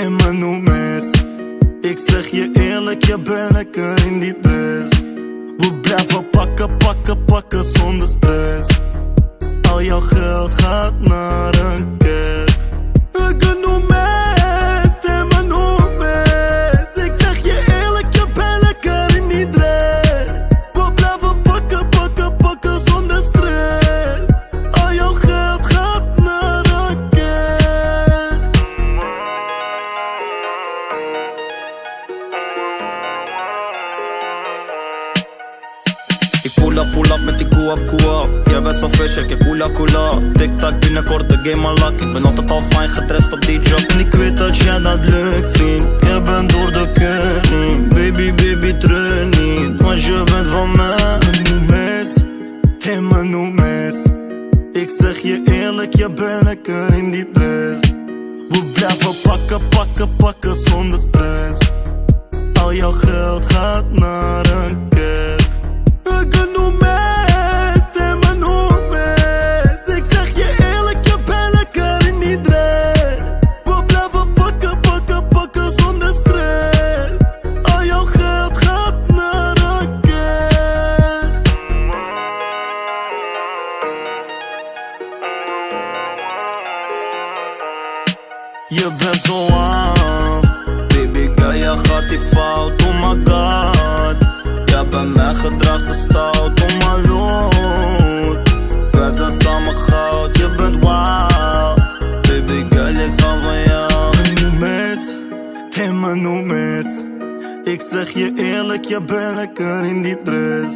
ken me nu mis. Ik zeg je eerlijk, je bent lekker in die dress. We blijven pakken, pakken, pakken zonder stress. Al jouw geld gaat naar een kerk. Ik ben nu mis, ken me nu mis. Ik zeg je eerlijk, je bent lekker in die dress. We blijven pakken, pakken, pakken zonder stress. Al jouw geld gaat naar een kerk. Ik pull up met die koe-up. Jij bent zo fresh, ik koela. Tik-tak, binnenkort de game al lak. Ik ben altijd al fijn gedrest op die job. En ik weet dat jij dat leuk vindt. Jij bent door de koning. Baby, treur niet, want je bent van mij. Nu mis, ken me nu mis. Ik zeg je eerlijk, je bent lekker in die dress. We blijven pakken, pakken, pakken zonder stress. Al jouw geld gaat naar een kerk. Ik ben nu mis, ken me nu mis. Ik zeg je eerlijk, je bent lekker in die dress. We blijven pakken, pakken, pakken zonder stress. Al jouw geld gaat naar een kerk. Je bent zo aan, baby girl, je gaat die fout, oh my god. Ja, bij mijn gedrag ze stout, oh my lord. Wij zijn samen goud, je bent wild. Baby girl, ik ga van jou. Ik ben nu mis, ken me nu mis. Ik zeg je eerlijk, je bent lekker in die dress.